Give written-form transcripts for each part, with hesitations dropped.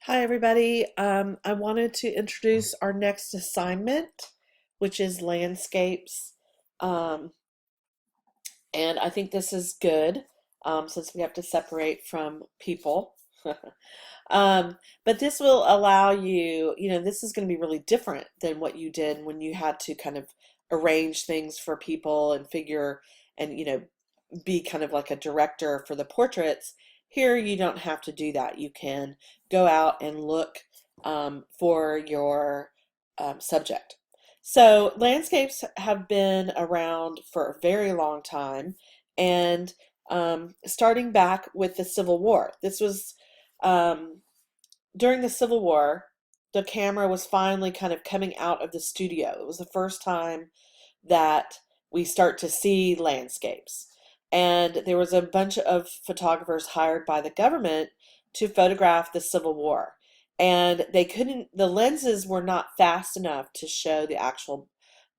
Hi, everybody. I wanted to introduce our next assignment, which is landscapes. Um, and I think this is good since we have to separate from people. But this will allow you, this is going to be really different than what you did when you had to kind of arrange things for people and figure and, be kind of like a director for the portraits. Here, you don't have to do that. You can go out and look for your subject. So, landscapes have been around for a very long time, and starting back with the Civil War. This was um, during the Civil War, the camera was finally kind of coming out of the studio. It was the first time that we start to see landscapes. And there was a bunch of photographers hired by the government to photograph the Civil War. And the lenses were not fast enough to show the actual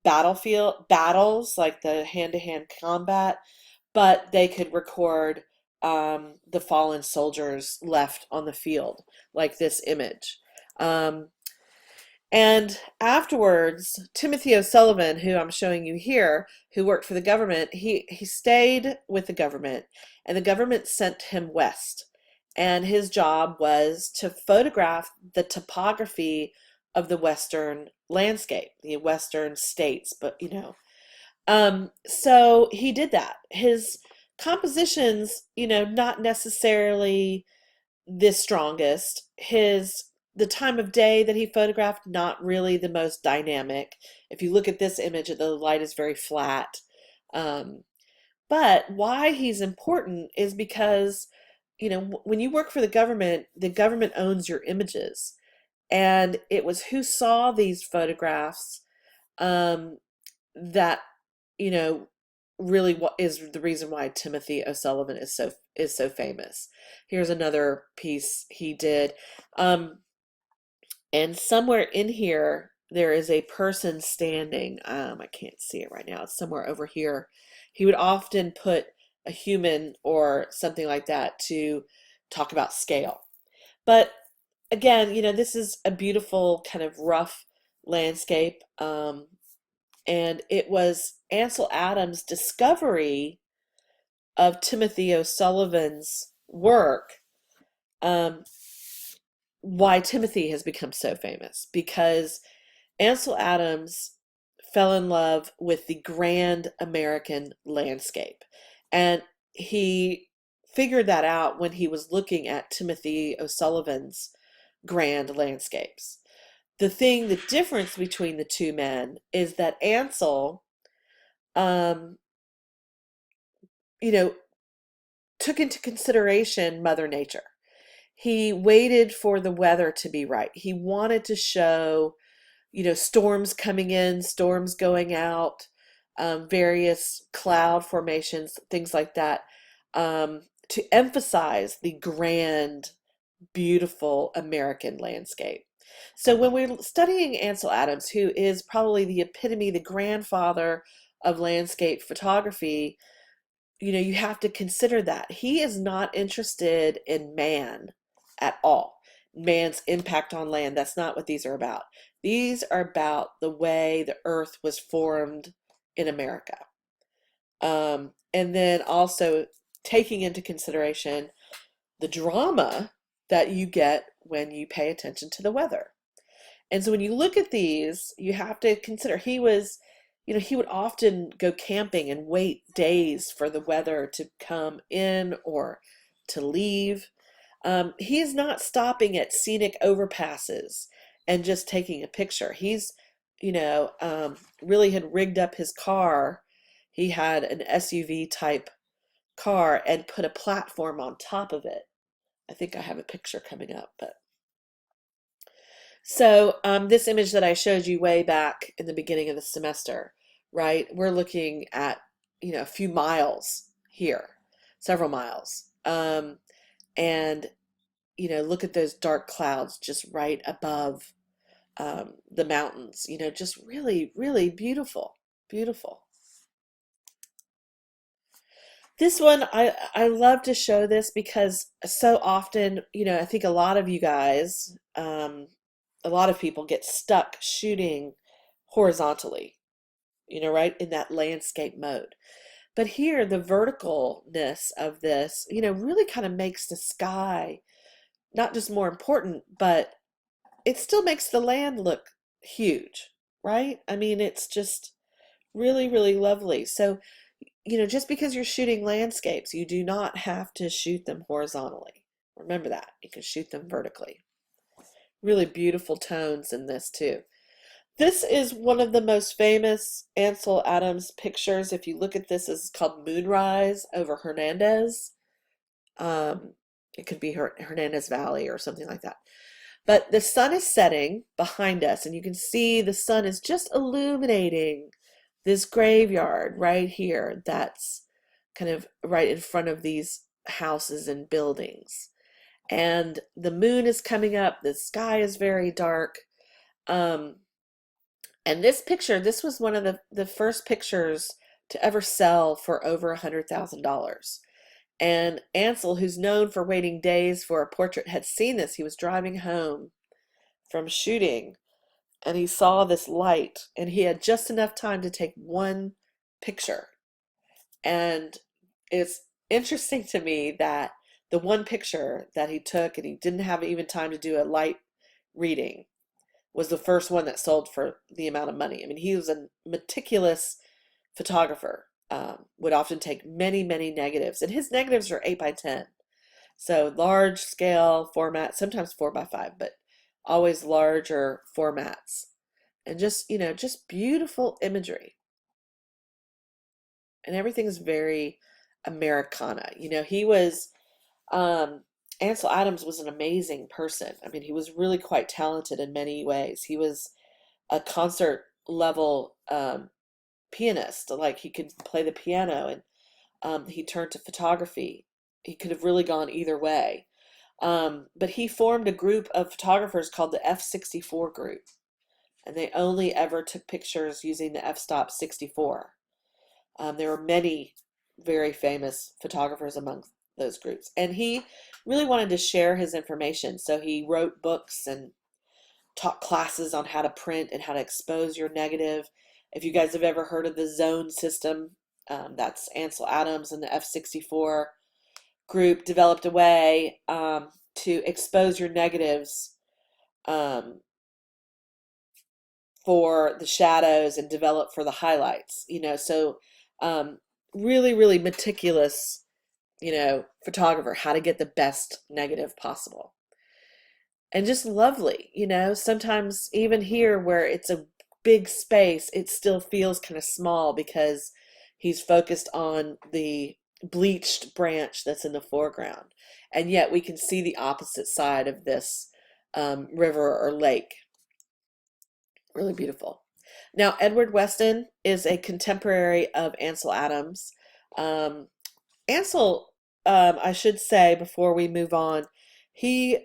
battles, like the hand to hand combat, but they could record the fallen soldiers left on the field, like this image. Um, and afterwards, Timothy O'Sullivan, who I'm showing you here, who worked for the government, he stayed with the government, and the government sent him west. And his job was to photograph the topography of the Western landscape, the Western states, but so he did that. His compositions, not necessarily the strongest. The time of day that he photographed, not really the most dynamic. If you look at this image, the light is very flat. Um, but why he's important is because, when you work for the government owns your images. And it was who saw these photographs um, that you know really what is the reason why Timothy O'Sullivan is so famous. Here's another piece he did. And somewhere in here there is a person standing. I can't see it right now. It's somewhere over here. He would often put a human or something like that to talk about scale. But again, this is a beautiful kind of rough landscape. And it was Ansel Adams' discovery of Timothy O'Sullivan's work, um, why Timothy has become so famous. Because Ansel Adams fell in love with the grand American landscape. And he figured that out when he was looking at Timothy O'Sullivan's grand landscapes. The difference between the two men is that Ansel, um, you know, took into consideration Mother Nature. He waited for the weather to be right. He wanted to show, storms coming in, storms going out, various cloud formations, things like that, to emphasize the grand, beautiful American landscape. So when we're studying Ansel Adams, who is probably the epitome, the grandfather of landscape photography, you have to consider that he is not interested in man at all. Man's impact on land. That's not what these are about. These are about the way the earth was formed in America. And then also taking into consideration the drama that you get when you pay attention to the weather. And so when you look at these, you have to consider he would often go camping and wait days for the weather to come in or to leave. He is not stopping at scenic overpasses and just taking a picture. He's, really had rigged up his car. He had an SUV type car and put a platform on top of it. I think I have a picture coming up, but so this image that I showed you way back in the beginning of the semester, right? We're looking at, a few miles here, several miles. And, look at those dark clouds just right above the mountains, just really, really beautiful, beautiful. This one, I love to show this because so often, I think a lot of you guys, a lot of people get stuck shooting horizontally, right in that landscape mode. But here, the verticalness of this, really kind of makes the sky not just more important, but it still makes the land look huge, right? I mean, it's just really, really lovely. So, just because you're shooting landscapes, you do not have to shoot them horizontally. Remember that. You can shoot them vertically. Really beautiful tones in this too. This is one of the most famous Ansel Adams pictures. If you look at this, it's called Moonrise over Hernandez. Um, it could be Hernandez Valley or something like that. But the sun is setting behind us, and you can see the sun is just illuminating this graveyard right here that's kind of right in front of these houses and buildings. And the moon is coming up, the sky is very dark. Um, and this picture, this was one of the first pictures to ever sell for over $100,000. And Ansel, who's known for waiting days for a portrait, had seen this. He was driving home from shooting and he saw this light and he had just enough time to take one picture. And it's interesting to me that the one picture that he took and he didn't have even time to do a light reading was the first one that sold for the amount of money. I mean, he was a meticulous photographer, would often take many, many negatives, and his negatives are 8 by 10. So large scale format, sometimes 4 by 5, but always larger formats. And just beautiful imagery. And everything's very Americana. He was, Ansel Adams was an amazing person. I mean, he was really quite talented in many ways. He was a concert level pianist, like he could play the piano, and he turned to photography. He could have really gone either way. But he formed a group of photographers called the F64 group, and they only ever took pictures using the f-stop 64. There were many very famous photographers among those groups, and he really wanted to share his information, so he wrote books and taught classes on how to print and how to expose your negative. If you guys have ever heard of the zone system, that's Ansel Adams and the F64 group developed a way to expose your negatives um, for the shadows and develop for the highlights. So um, really, really meticulous, photographer, how to get the best negative possible. And just lovely, sometimes even here where it's a big space, it still feels kind of small because he's focused on the bleached branch that's in the foreground. And yet we can see the opposite side of this river or lake. Really beautiful. Now, Edward Weston is a contemporary of Ansel Adams. Um, Ansel, I should say before we move on, he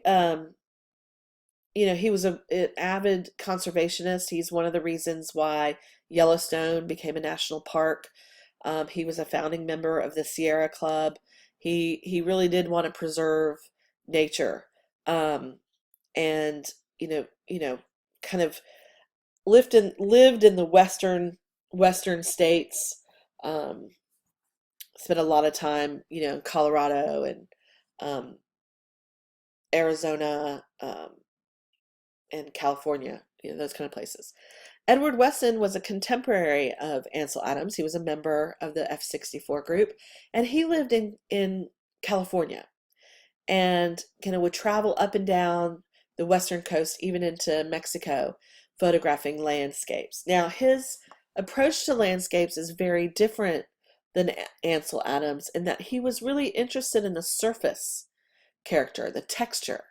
he was an avid conservationist. He's one of the reasons why Yellowstone became a national park. He was a founding member of the Sierra Club. He really did want to preserve nature, um, and kind of lived in the western states. Um, Spent a lot of time, in Colorado and um, Arizona. And California, those kind of places. Edward Weston was a contemporary of Ansel Adams. He was a member of the F64 group, and he lived in California and kind of would travel up and down the western coast, even into Mexico, photographing landscapes. Now, his approach to landscapes is very different than Ansel Adams in that he was really interested in the surface character, the texture,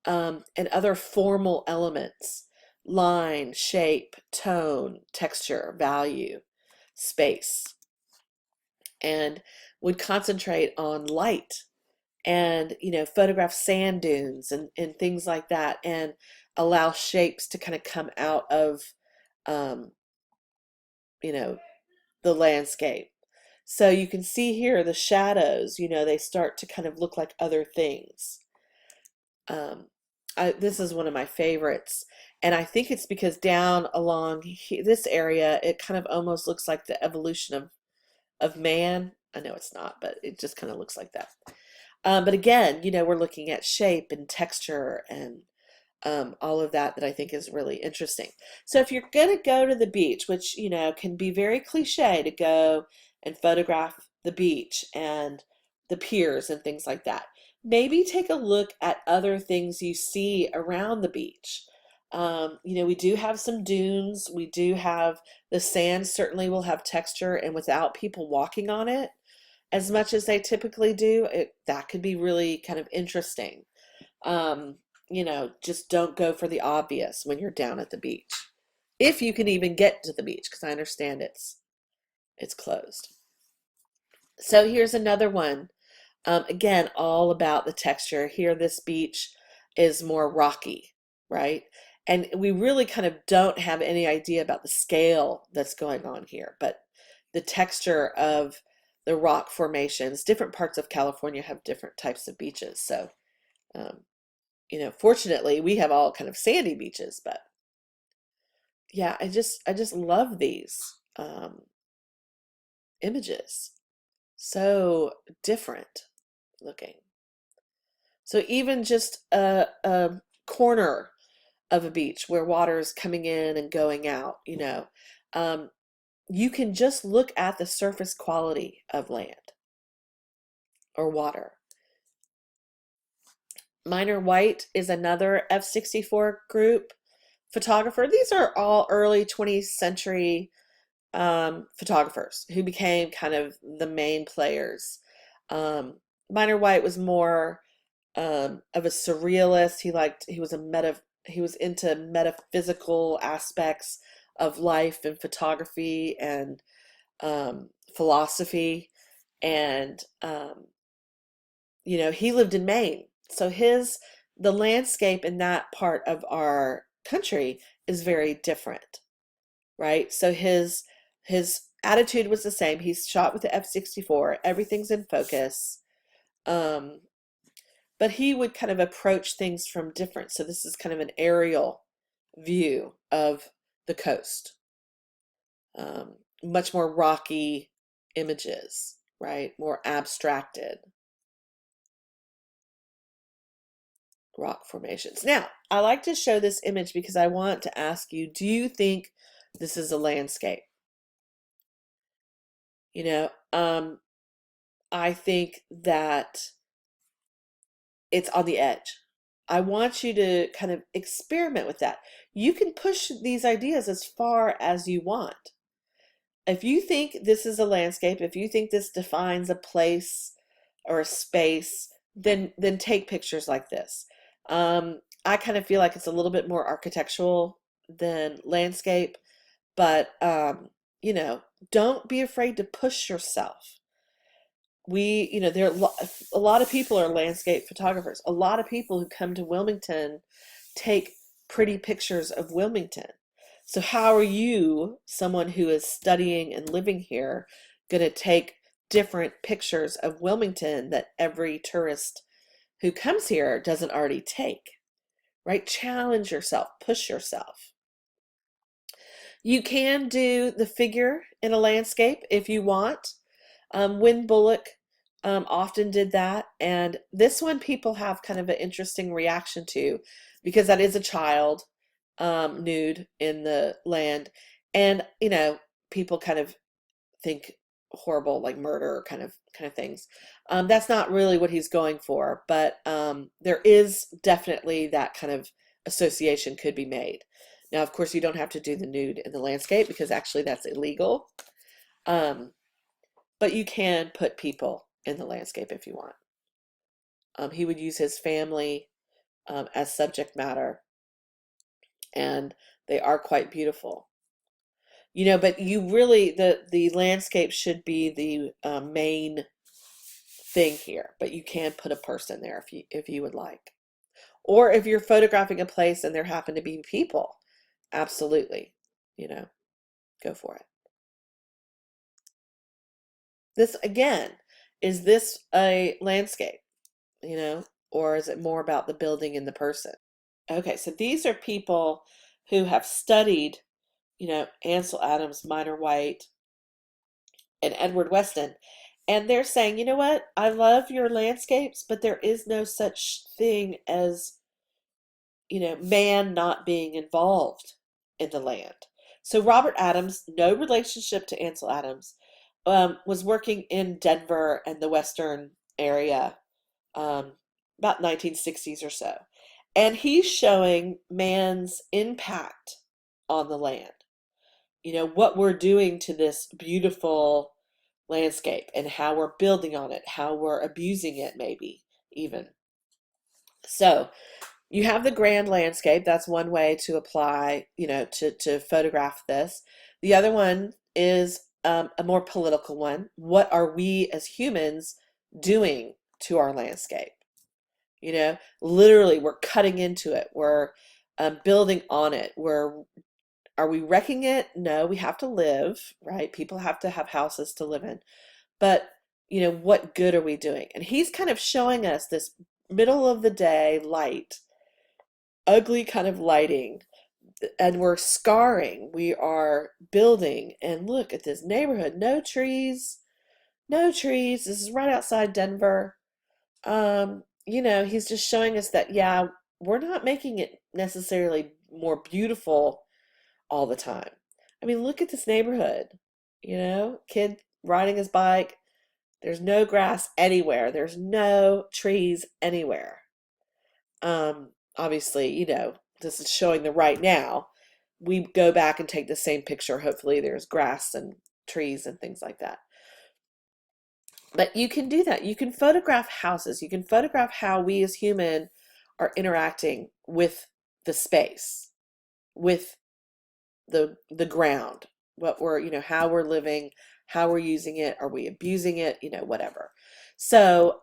and other formal elements: line, shape, tone, texture, value, space, and would concentrate on light and, photograph sand dunes and things like that and allow shapes to kind of come out of, um, you know, the landscape. So you can see here the shadows, they start to kind of look like other things. Um, this is one of my favorites, and I think it's because down along this area, it kind of almost looks like the evolution of man. I know it's not, but it just kind of looks like that. But again, we're looking at shape and texture and all of that I think is really interesting. So if you're going to go to the beach, which, can be very cliche to go and photograph the beach and the piers and things like that, maybe take a look at other things you see around the beach. We do have some dunes. We do have the sand certainly will have texture, and without people walking on it as much as they typically do, that could be really kind of interesting. Um, just don't go for the obvious when you're down at the beach. If you can even get to the beach, because I understand it's closed. So here's another one. Again, all about the texture. Here, this beach is more rocky, right? And we really kind of don't have any idea about the scale that's going on here, but the texture of the rock formations, different parts of California have different types of beaches. So, um, fortunately, we have all kind of sandy beaches, but yeah, I just love these images. So different looking. So even just a corner of a beach where water is coming in and going out, um, you can just look at the surface quality of land or water. Minor White is another F64 group photographer. These are all early 20th century photographers who became kind of the main players. Minor White was more of a surrealist. He was into metaphysical aspects of life and photography and philosophy, and he lived in Maine, so the landscape in that part of our country is very different, right? So his attitude was the same. He's shot with the F64. Everything's in focus. Um, but he would kind of approach things from different. So this is kind of an aerial view of the coast. Much more rocky images, right? More abstracted rock formations. Now, I like to show this image because I want to ask you, do you think this is a landscape? You know, um, I think that it's on the edge. I want you to kind of experiment with that. You can push these ideas as far as you want. If you think this is a landscape, if you think this defines a place or a space, then take pictures like this. I kind of feel like it's a little bit more architectural than landscape, but you know, don't be afraid to push yourself. There are a lot of people are landscape photographers. A lot of people who come to Wilmington take pretty pictures of Wilmington. So how are you, someone who is studying and living here, going to take different pictures of Wilmington that every tourist who comes here doesn't already take? Right? Challenge yourself, push yourself. You can do the figure in a landscape if you want. Wynn Bullock often did that, and this one people have kind of an interesting reaction to because that is a child nude in the land, and people kind of think horrible, like murder kind of things. That's not really what he's going for, but there is definitely that kind of association could be made. Now, of course, you don't have to do the nude in the landscape because actually that's illegal. Um, but you can put people in the landscape if you want. He would use his family as subject matter, and they are quite beautiful. But you really the landscape should be the main thing here. But you can put a person there if you would like, or if you're photographing a place and there happen to be people, absolutely, go for it. This again, is this a landscape, or is it more about the building and the person? Okay, so these are people who have studied, Ansel Adams, Minor White, and Edward Weston, and they're saying, you know what? I love your landscapes, but there is no such thing as, man not being involved in the land. So Robert Adams, no relationship to Ansel Adams, was working in Denver and the Western area, um, about 1960s or so. And he's showing man's impact on the land, what we're doing to this beautiful landscape and how we're building on it, how we're abusing it, maybe even. So you have the grand landscape. That's one way to apply, to photograph this. The other one is a more political one. What are we as humans doing to our landscape? Literally, we're cutting into it. We're building on it. Are we wrecking it? No, we have to live, right? People have to have houses to live in. But, what good are we doing? And he's kind of showing us this middle of the day light, ugly kind of lighting, and we're scarring. We are building, and look at this neighborhood. No trees, no trees. This is right outside Denver. He's just showing us that, yeah, we're not making it necessarily more beautiful all the time. I mean, look at this neighborhood. Kid riding his bike. There's no grass anywhere. There's no trees anywhere. Obviously, this is showing the right now. We go back and take the same picture. Hopefully, there's grass and trees and things like that. But you can do that. You can photograph houses. You can photograph how we as human are interacting with the space, with the ground, what we're, how we're living, how we're using it, are we abusing it, whatever. So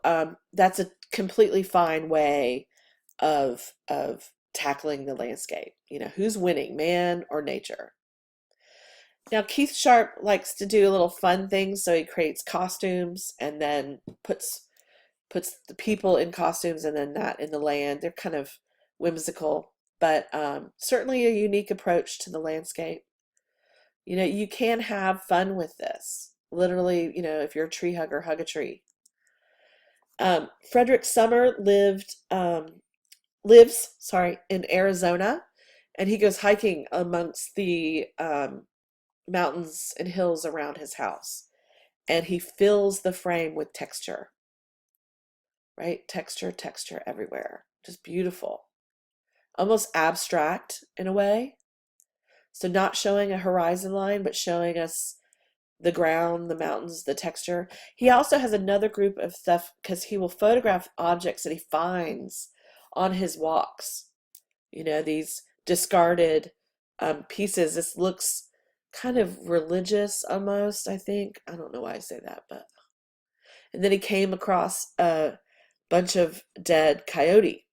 that's a completely fine way of tackling the landscape. Who's winning, man or nature? Now Keith Sharp likes to do a little fun things, so he creates costumes and then puts the people in costumes and then that in the land. They're kind of whimsical, but certainly a unique approach to the landscape. You can have fun with this. Literally, if you're a tree hugger, hug a tree. Frederick Summer lives, sorry, in Arizona, and he goes hiking amongst the mountains and hills around his house, and he fills the frame with texture, right? Texture, texture everywhere. Just beautiful. Almost abstract in a way. So not showing a horizon line, but showing us the ground, the mountains, the texture. He also has another group of stuff because he will photograph objects that he finds on his walks. These discarded pieces. This looks kind of religious almost, I think. I don't know why I say that, but. And then he came across a bunch of dead coyote.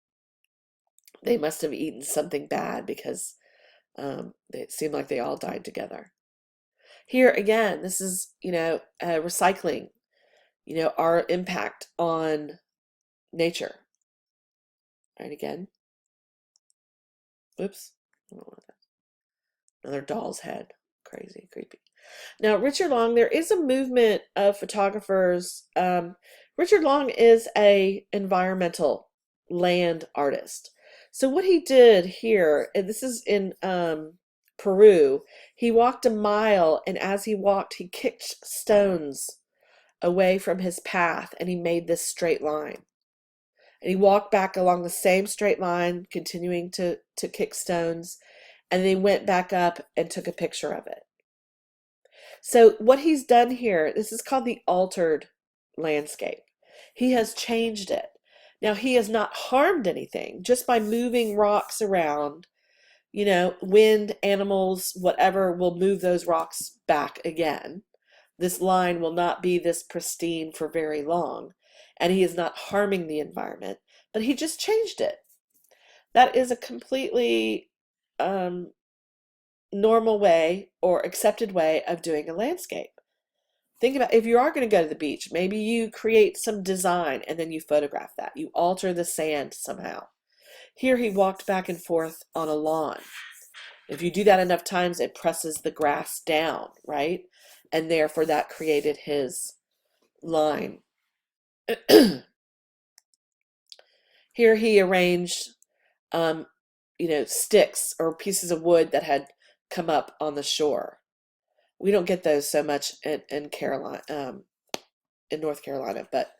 They must have eaten something bad because it seemed like they all died together. Here again, this is, recycling, our impact on nature. Right, again. Oops. Another doll's head. Crazy, creepy. Now, Richard Long, there is a movement of photographers. Richard Long is a environmental land artist. So what he did here, and this is in Peru, he walked a mile, and as he walked, he kicked stones away from his path, and he made this straight line. And he walked back along the same straight line, continuing to kick stones, and then he went back up and took a picture of it. So what he's done here, this is called the altered landscape. He has changed it. Now he has not harmed anything just by moving rocks around. Wind, animals, whatever will move those rocks back again. This line will not be this pristine for very long. And he is not harming the environment, but he just changed it. That is a completely normal way or accepted way of doing a landscape. Think about if you are going to go to the beach, maybe you create some design and then you photograph that. You alter the sand somehow. Here he walked back and forth on a lawn. If you do that enough times, it presses the grass down, right? And therefore that created his line. Here he arranged, um, sticks or pieces of wood that had come up on the shore. We don't get those so much in Carolina, in North Carolina, but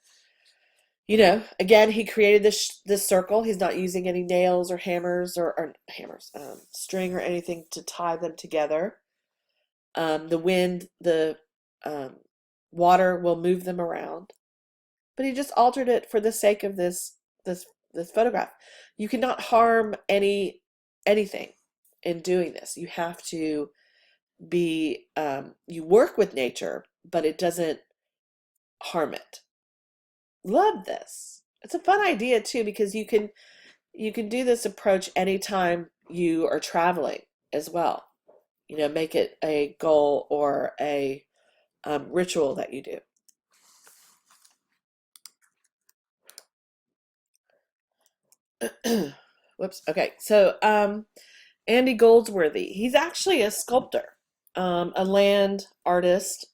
again, he created this circle. He's not using any nails or hammers or hammers, string or anything to tie them together. The wind, the um, water will move them around, but he just altered it for the sake of this photograph. You cannot harm anything in doing this. You have to you work with nature, but it doesn't harm it. Love this. It's a fun idea too because you can do this approach anytime you are traveling as well. Make it a goal or a ritual that you do. Whoops. Okay. So, Andy Goldsworthy, he's actually a sculptor, a land artist,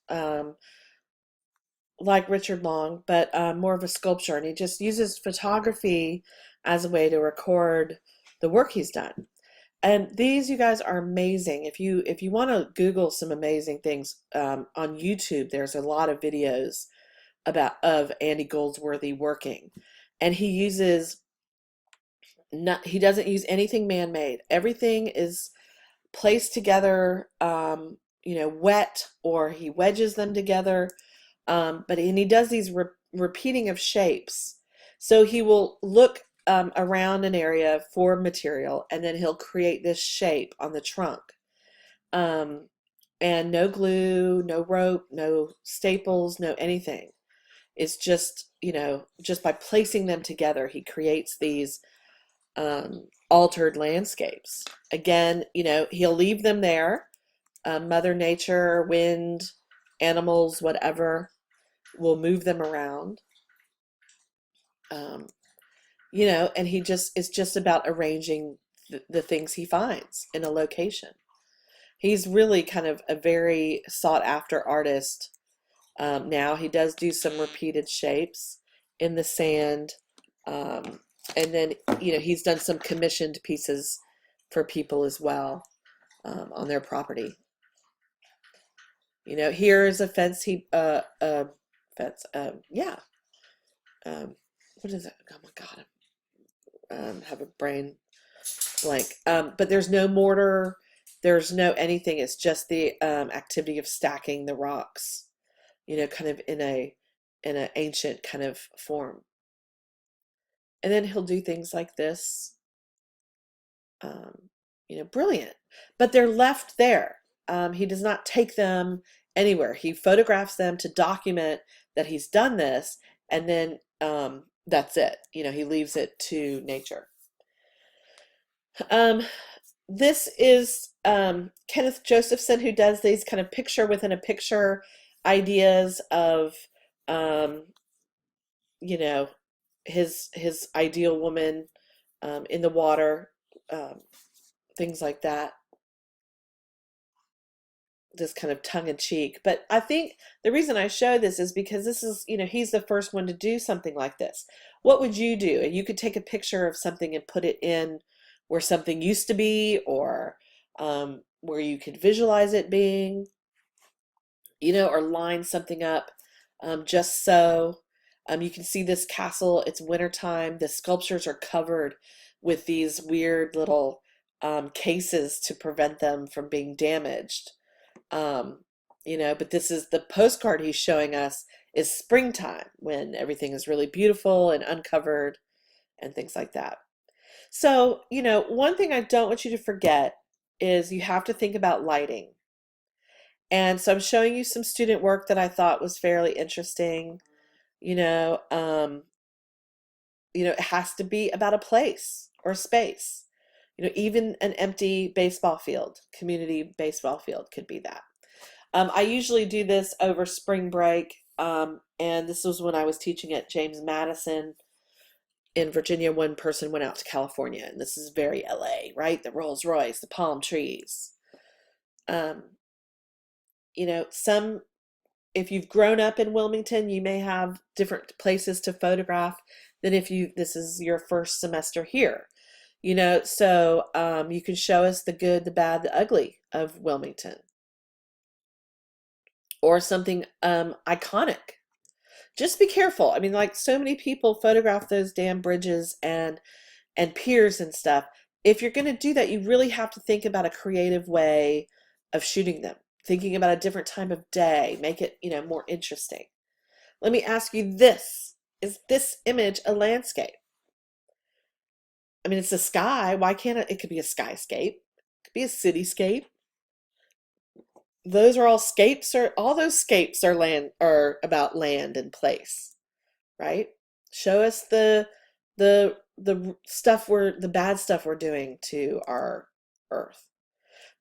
like Richard Long, but more of a sculptor, and he just uses photography as a way to record the work he's done. And these, you guys, are amazing. If you want to Google some amazing things on YouTube, there's a lot of videos of Andy Goldsworthy working, and he doesn't use anything man-made. Everything is placed together, wet, or he wedges them together. And he does these repeating of shapes. So he will look around an area for material, and then he'll create this shape on the trunk. Um, and no glue, no rope, no staples, no anything. It's just by placing them together, he creates these altered landscapes. Again, he'll leave them there. Mother Nature, wind, animals, whatever, will move them around. Um, and it's just about arranging the things he finds in a location. He's really kind of a very sought after artist. Now he does do some repeated shapes in the sand. And then, he's done some commissioned pieces for people as well, on their property. Here's a fence fence, yeah. What is it? Oh my God, have a brain blank. But there's no mortar, there's no anything. It's just the activity of stacking the rocks, kind of in a ancient kind of form. And then he'll do things like this, brilliant. But they're left there. He does not take them anywhere. He photographs them to document that he's done this, and then that's it. He leaves it to nature. This is Kenneth Josephson, who does these kind of picture within a picture ideas of, um, you know, his ideal woman in the water, um, things like that. This kind of tongue in cheek. But I think the reason I show this is because this is, he's the first one to do something like this. What would you do? And you could take a picture of something and put it in where something used to be, or where you could visualize it being, or line something up just so. You can see this castle, it's wintertime. The sculptures are covered with these weird little cases to prevent them from being damaged. Um, but this is the postcard he's showing us is springtime when everything is really beautiful and uncovered and things like that. So, one thing I don't want you to forget is you have to think about lighting. And so I'm showing you some student work that I thought was fairly interesting. You know, um, it has to be about a place or a space. Even an empty baseball field, community baseball field could be that. I usually do this over spring break, and this was when I was teaching at James Madison in Virginia. One person went out to California, and this is very LA, right? The Rolls Royce, the palm trees. Um, some if you've grown up in Wilmington, you may have different places to photograph than if this is your first semester here. So you can show us the good, the bad, the ugly of Wilmington, or something iconic. Just be careful. I mean, like so many people photograph those damn bridges and piers and stuff. If you're going to do that, you really have to think about a creative way of shooting them, thinking about a different time of day, make it, more interesting. Let me ask you this. Is this image a landscape? I mean, it's a sky. Why can't it? It could be a skyscape. It could be a cityscape. Those are all scapes, or all those scapes are about land and place, right? Show us the stuff the bad stuff we're doing to our earth.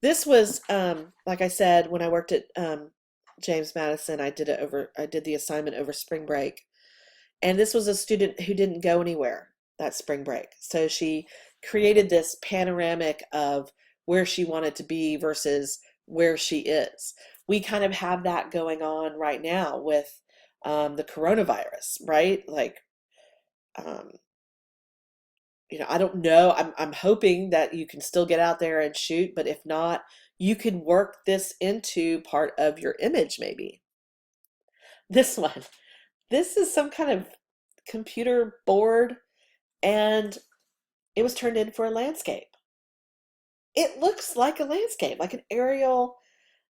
This was, like I said, when I worked at James Madison, I did the assignment over spring break. And this was a student who didn't go anywhere that spring break. So she created this panoramic of where she wanted to be versus where she is. We kind of have that going on right now with the coronavirus, right? Like, um, I don't know. I'm hoping that you can still get out there and shoot, but if not, you can work this into part of your image, maybe. This one. This is some kind of computer board, and it was turned in for a landscape. It looks like a landscape, like an aerial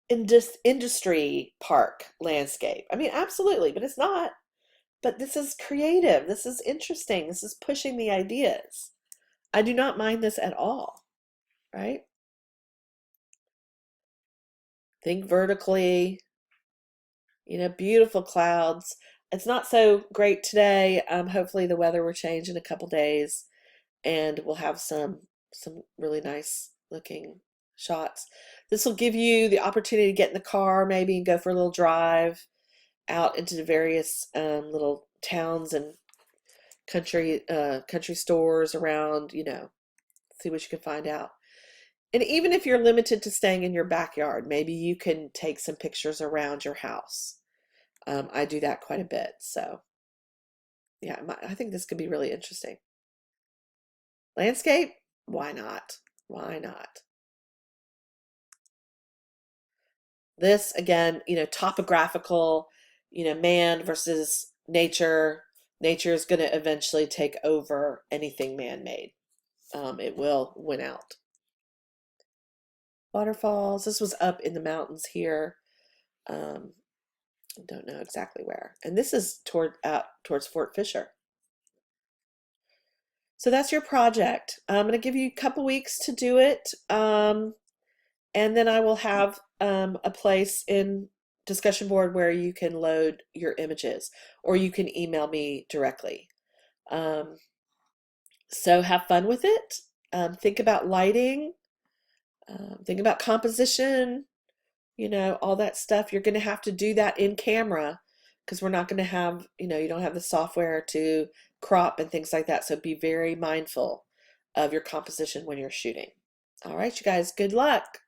industry park landscape. I mean, absolutely, but it's not. But this is creative. This is interesting. This is pushing the ideas. I do not mind this at all, right? Think vertically, beautiful clouds. It's not so great today. Hopefully the weather will change in a couple days and we'll have some really nice looking shots. This will give you the opportunity to get in the car maybe and go for a little drive out into the various little towns and country stores around, see what you can find out. And even if you're limited to staying in your backyard, maybe you can take some pictures around your house. I do that quite a bit. So yeah, I think this could be really interesting. Landscape? Why not? Why not? This again, topographical, man versus nature. Nature is going to eventually take over anything man-made. It will win out. Waterfalls. This was up in the mountains here. Um, I don't know exactly where. And this is towards Fort Fisher. So that's your project. I'm going to give you a couple weeks to do it. And then I will have a place in discussion board where you can load your images, or you can email me directly. So have fun with it. Think about lighting. Think about composition. All that stuff. You're going to have to do that in camera because we're not going to have, you don't have the software to crop and things like that. So be very mindful of your composition when you're shooting. All right, you guys, good luck.